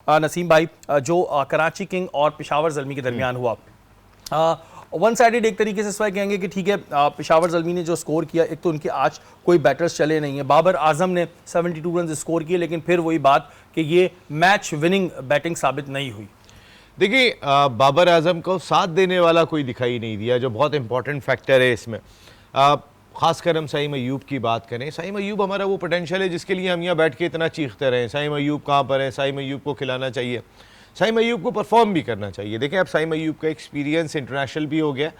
नसीम भाई, जो कराची किंग और पेशावर ज़ल्मी के दरमियान हुआ, वन साइडेड एक तरीके से इसमें कहेंगे कि ठीक है, पेशावर ज़ल्मी ने जो स्कोर किया, एक तो उनके आज कोई बैटर्स चले नहीं है, बाबर आजम ने 72 रन स्कोर किए, लेकिन फिर वही बात कि ये मैच विनिंग बैटिंग साबित नहीं हुई। देखिए, बाबर आजम को साथ देने वाला कोई दिखाई नहीं दिया, जो बहुत इंपॉर्टेंट फैक्टर है इसमें। खासकर हम सईम अयूब की बात करें, सईम अयूब हमारा वो पोटेंशियल है जिसके लिए हम यहाँ बैठ के इतना चीखते रहे, सईम अयूब कहाँ पर है, सईम अयूब को खिलाना चाहिए, सईम अयूब को परफॉर्म भी करना चाहिए। देखें, अब सईम अयूब का एक्सपीरियंस इंटरनेशनल भी हो गया,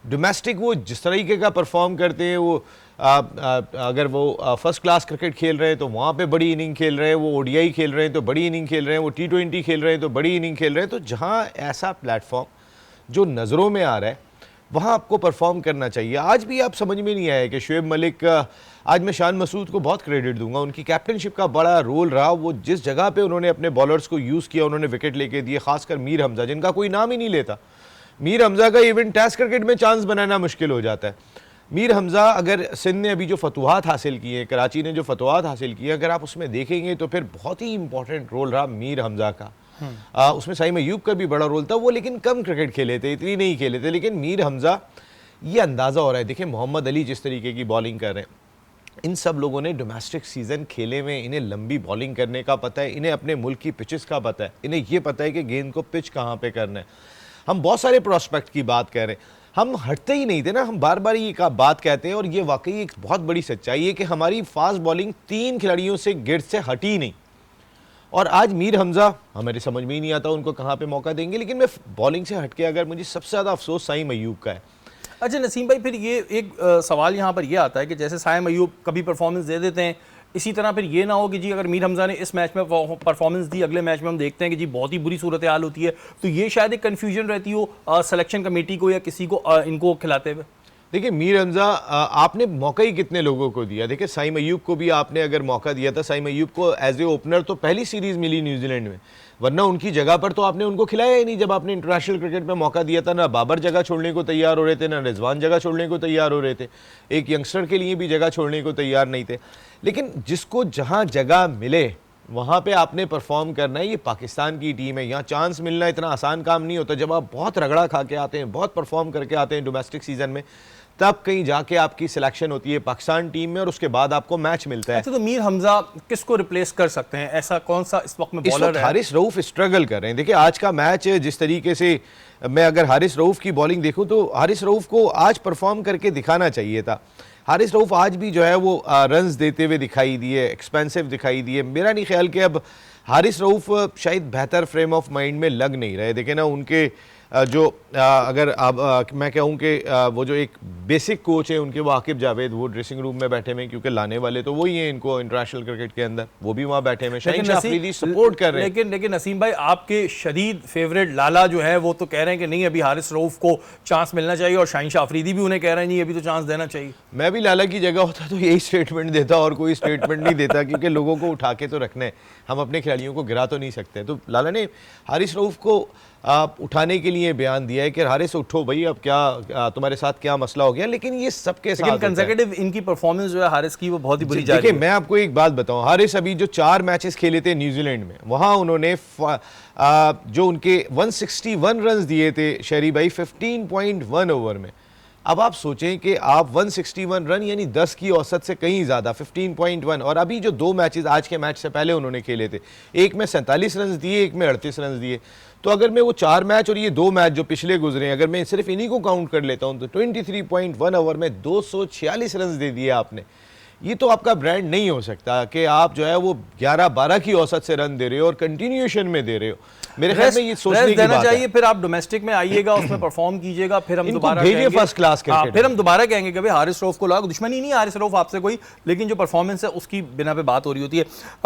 डोमेस्टिक वो जिस तरीके का परफॉर्म करते हैं, वो अगर वो फर्स्ट क्लास क्रिकेट खेल रहे हैं तो वहाँ पे बड़ी इनिंग खेल रहे हैं, वो ओडीआई खेल रहे हैं तो बड़ी इनिंग खेल रहे हैं, वो T20 खेल रहे हैं तो बड़ी इनिंग खेल रहे हैं। तो जहाँ ऐसा प्लेटफॉर्म जो नज़रों में आ रहा है वहाँ आपको परफॉर्म करना चाहिए। आज भी आप समझ में नहीं आया कि शुएब मलिक, आज मैं शान मसूद को बहुत क्रेडिट दूंगा, उनकी कैप्टनशिप का बड़ा रोल रहा। वो जिस जगह पे उन्होंने अपने बॉलर्स को यूज़ किया, उन्होंने विकेट लेके दिए, खासकर मीर हमजा जिनका कोई नाम ही नहीं लेता। मीर हमजा का इवन टेस्ट क्रिकेट में चांस बनाना मुश्किल हो जाता है। मीर हमजा, अगर सिंध ने अभी जो फतवाहत हासिल किए, कराची ने जो फतवाहत हासिल किए, अगर आप उसमें देखेंगे तो फिर बहुत ही इंपॉर्टेंट रोल रहा मीर हमजा का। उसमें सईम अयूब का भी बड़ा रोल था, वो लेकिन कम क्रिकेट खेले थे, इतनी नहीं खेले थे, लेकिन मीर हमजा, ये अंदाज़ा हो रहा है। देखिए, मोहम्मद अली जिस तरीके की बॉलिंग कर रहे हैं, इन सब लोगों ने डोमेस्टिक सीज़न खेले में, इन्हें लंबी बॉलिंग करने का पता है, इन्हें अपने मुल्क की पिचेस का पता है, इन्हें ये पता है कि गेंद को पिच कहाँ पे करना है। हम बहुत सारे प्रोस्पेक्ट की बात कर रहे हैं, हम हटते ही नहीं थे ना, हम बार बार ये बात कहते हैं, और ये वाकई एक बहुत बड़ी सच्चाई है कि हमारी फास्ट बॉलिंग 3 खिलाड़ियों से गिर्द से हटी नहीं। और आज मीर हमजा, हमारे समझ में ही नहीं आता उनको कहाँ पे मौका देंगे, लेकिन मैं बॉलिंग से हटके अगर मुझे सबसे ज़्यादा अफसोस सईम अयूब का है। अच्छा नसीम भाई, फिर ये एक सवाल यहाँ पर ये आता है कि जैसे सईम अयूब कभी परफॉर्मेंस दे देते हैं, इसी तरह फिर ये ना हो कि जी अगर मीर हमजा ने इस मैच में परफॉर्मेंस दी, अगले मैच में हम देखते हैं कि जी बहुत ही बुरी सूरत हाल होती है, तो ये शायद एक कन्फ्यूजन रहती हो सिलेक्शन कमेटी को या किसी को इनको खिलाते हुए। देखिए, मीर हमजा, आपने मौका ही कितने लोगों को दिया। देखिए, सईम अयूब को भी आपने अगर मौका दिया था, सईम अयूब को एज ए ओपनर तो पहली सीरीज़ मिली न्यूजीलैंड में, वरना उनकी जगह पर तो आपने उनको खिलाया ही नहीं। जब आपने इंटरनेशनल क्रिकेट में मौका दिया था, ना बाबर जगह छोड़ने को तैयार हो रहे थे, ना रिजवान जगह छोड़ने को तैयार हो रहे थे, एक यंगस्टर के लिए भी जगह छोड़ने को तैयार नहीं थे। लेकिन जिसको जहाँ जगह मिले वहाँ पे आपने परफॉर्म करना है। ये पाकिस्तान की टीम है, यहाँ चांस मिलना इतना आसान काम नहीं होता। जब आप बहुत रगड़ा खा के आते हैं, बहुत परफॉर्म करके आते हैं डोमेस्टिक सीजन में, तब कहीं जाके आपकी सिलेक्शन होती है पाकिस्तान टीम में, और उसके बाद आपको मैच मिलता है। अच्छा, तो मीर हमजा किसको रिप्लेस कर सकते हैं? ऐसा कौन सा इस वक्त में बॉलर है? हारिस रऊफ स्ट्रगल कर रहे हैं। देखिए, आज का मैच जिस तरीके से, मैं अगर हारिस रऊफ की बॉलिंग देखूं तो हारिस रऊफ को आज परफॉर्म करके दिखाना चाहिए था। हारिस रऊफ आज भी जो है वो रन्स देते हुए दिखाई दिए, एक्सपेंसिव दिखाई दिए। मेरा नहीं ख्याल कि अब हारिस रऊफ शायद बेहतर फ्रेम ऑफ माइंड में लग नहीं रहे। देखें ना, उनके जो अगर अब मैं कहूँ कि वो जो एक बेसिक कोच है उनके, वो आकिब जावेद, वो ड्रेसिंग रूम में बैठे हुए, क्योंकि लाने वाले तो वही हैं इनको इंटरनेशनल क्रिकेट के अंदर, वो भी वहाँ बैठे हुए, शाहीन शाह अफरीदी सपोर्ट कर रहे हैं। लेकिन नसीम भाई, आपके शदीद फेवरेट लाला जो है वो तो कह रहे हैं कि नहीं, अभी हारिस रऊफ को चांस मिलना चाहिए, और शाहीन शाह अफरीदी भी उन्हें कह रहे हैं नहीं, अभी तो चांस देना चाहिए। मैं भी लाला की जगह होता तो यही स्टेटमेंट देता, और कोई स्टेटमेंट नहीं देता, क्योंकि लोगों को उठा के तो रखना है, हम अपने खिलाड़ियों को गिरा तो नहीं सकते। तो लाला ने हारिस रऊफ को उठाने के लिए बयान दिया है कि हारिस उठो भाई, अब क्या तुम्हारे साथ क्या मसला हो गया। लेकिन ये सबके साथ कंसेक्यूटिव इनकी परफॉर्मेंस जो है हारिस की, वो बहुत ही बुरी जा रही है। मैं आपको एक बात बताऊं, हारिस अभी जो 4 मैचेस खेले थे न्यूजीलैंड में, वहां उन्होंने जो उनके 161 रन दिए थे शहरी भाई 15.1 ओवर में। अब आप सोचें कि आप 161 रन यानी 10 की औसत से कहीं ज़्यादा, 15.1, और अभी जो 2 मैचेस आज के मैच से पहले उन्होंने खेले थे, एक में 47 रन दिए, एक में 38 रन दिए। तो अगर मैं वो 4 मैच और ये 2 मैच जो पिछले गुजरे, अगर मैं सिर्फ इन्हीं को काउंट कर लेता हूँ, तो 23.1 ओवर में 246 रन दे दिए आपने। ये तो आपका ब्रांड नहीं हो सकता कि आप जो है वो 11-12 की औसत से रन दे रहे हो और कंटिन्यूएशन में दे रहे हो। मेरे ख्याल में ये सोचने की बात चाहिए है। फिर आप डोमेस्टिक में आइएगा, उसमें परफॉर्म कीजिएगा, फिर हम दोबारा फर्स्ट क्लास क्रिकेट, फिर हम दोबारा कहेंगे कि भाई हारिस रऊफ को लाओ। दुश्मनी नहीं है हारिस रऊफ आपसे कोई, लेकिन जो परफॉर्मेंस है उसकी बिना पे बात हो रही होती है।